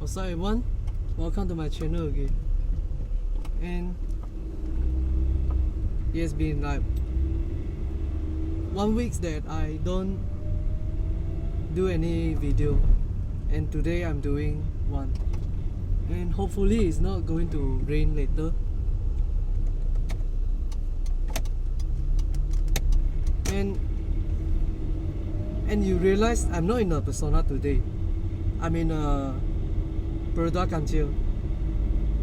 What's up everyone, welcome to my channel again. And it has been like 1 week that I don't do any video, and today I'm doing one, and hopefully it's not going to rain later. And you realize I'm not in a persona today. I'm in a Peruda Kancil.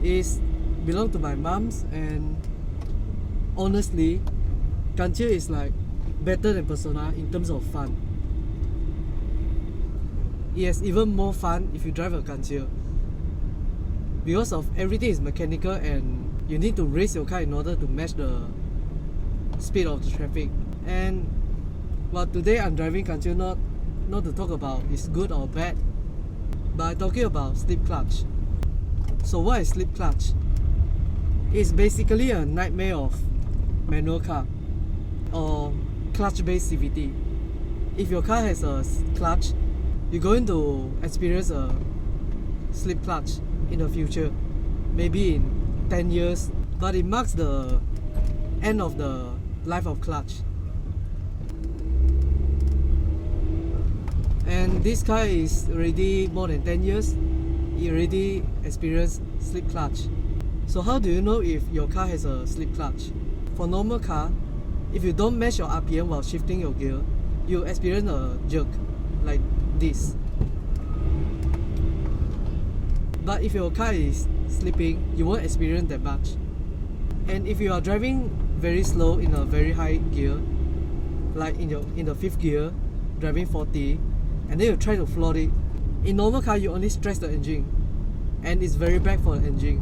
It belong to my mom's, and honestly, Kancil is like better than persona in terms of fun. Yes, even more fun if you drive a Kancil, because of everything is mechanical and you need to race your car in order to match the speed of the traffic. And well, today I'm driving Kancil not to talk about it's good or bad, but I'm talking about slip clutch. So what is slip clutch? It's basically a nightmare of manual car or clutch-based CVT. If your car has a clutch, you're going to experience a slip clutch in the future, maybe in 10 years, but it marks the end of the life of clutch. And this car is already more than 10 years. It already experienced slip clutch. So how do you know if your car has a slip clutch? For normal car, if you don't match your RPM while shifting your gear, you experience a jerk like this. But if your car is slipping, you won't experience that much. And if you are driving very slow in a very high gear, like in the 5th gear, driving 40, and then you try to float it, in normal car you only stress the engine, and it's very bad for the engine.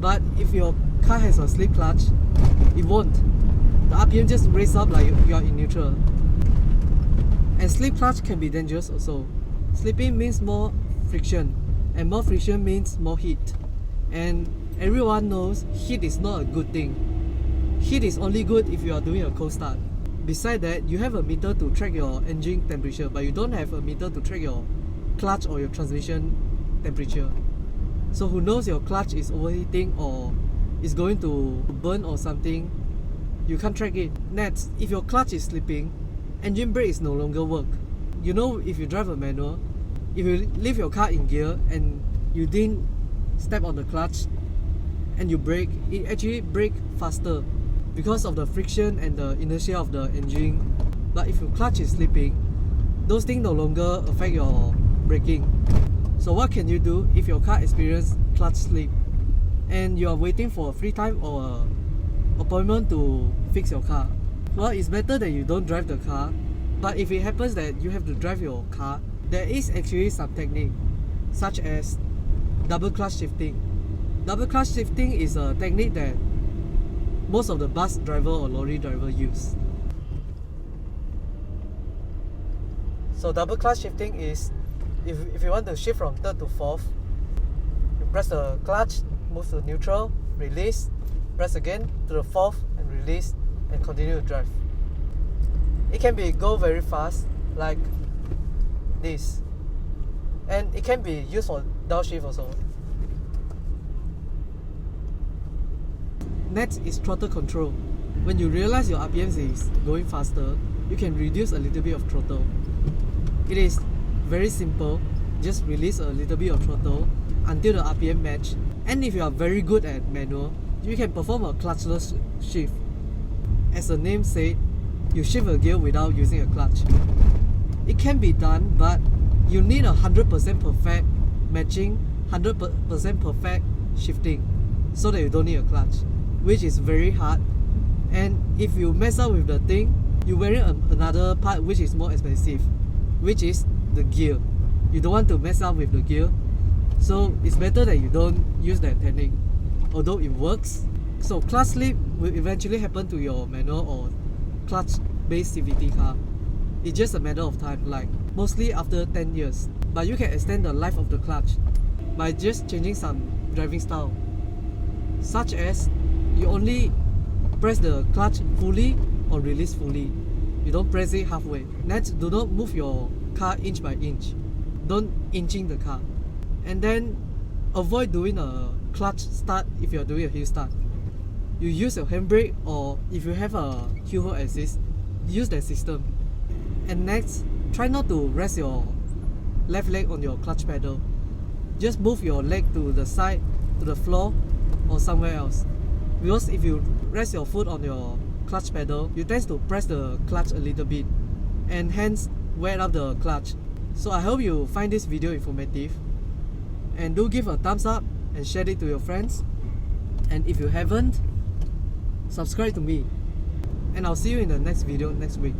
But if your car has a slip clutch, it won't. The RPM just raise up like you are in neutral. And slip clutch can be dangerous also. Slipping means more friction, and more friction means more heat. And everyone knows heat is not a good thing. Heat is only good if you are doing a cold start. Besides that, you have a meter to track your engine temperature, but you don't have a meter to track your clutch or your transmission temperature. So who knows your clutch is overheating or is going to burn or something, you can't track it. Next, if your clutch is slipping, engine brake is no longer work. You know, if you drive a manual, if you leave your car in gear and you didn't step on the clutch and you brake, it actually brake faster because of the friction and the inertia of the engine. But if your clutch is slipping, those things no longer affect your braking. So what can you do if your car experiences clutch slip and you are waiting for a free time or an appointment to fix your car? Well, it's better that you don't drive the car, but if it happens that you have to drive your car, there is actually some technique, such as double clutch shifting. Double clutch shifting is a technique that most of the bus driver or lorry driver use. So double clutch shifting is, if you want to shift from 3rd to 4th, you press the clutch, move to neutral, release, press again to the 4th and release, and continue to drive. It can be go very fast like this, and it can be used for downshift also. Next is throttle control. When you realize your RPM is going faster, you can reduce a little bit of throttle. It is very simple, just release a little bit of throttle until the RPM match. And if you are very good at manual, you can perform a clutchless shift. As the name said, you shift a gear without using a clutch. It can be done, but you need 100% perfect matching, 100% perfect shifting, so that you don't need a clutch, which is very hard. And if you mess up with the thing, you're wearing another part which is more expensive, which is the gear. You don't want to mess up with the gear, so it's better that you don't use that technique, although it works. So clutch slip will eventually happen to your manual or clutch-based CVT car. It's just a matter of time, like mostly after 10 years. But you can extend the life of the clutch by just changing some driving style, such as you only press the clutch fully or release fully. You don't press it halfway. Next, do not move your car inch by inch. Don't inching the car. And then avoid doing a clutch start if you're doing a hill start. You use your handbrake, or if you have a hill hold assist, use that system. And next, try not to rest your left leg on your clutch pedal. Just move your leg to the side, to the floor, or somewhere else. Because if you rest your foot on your clutch pedal, you tend to press the clutch a little bit and hence wear up the clutch. So I hope you find this video informative, and do give a thumbs up and share it to your friends. And if you haven't, subscribe to me, and I'll see you in the next video next week.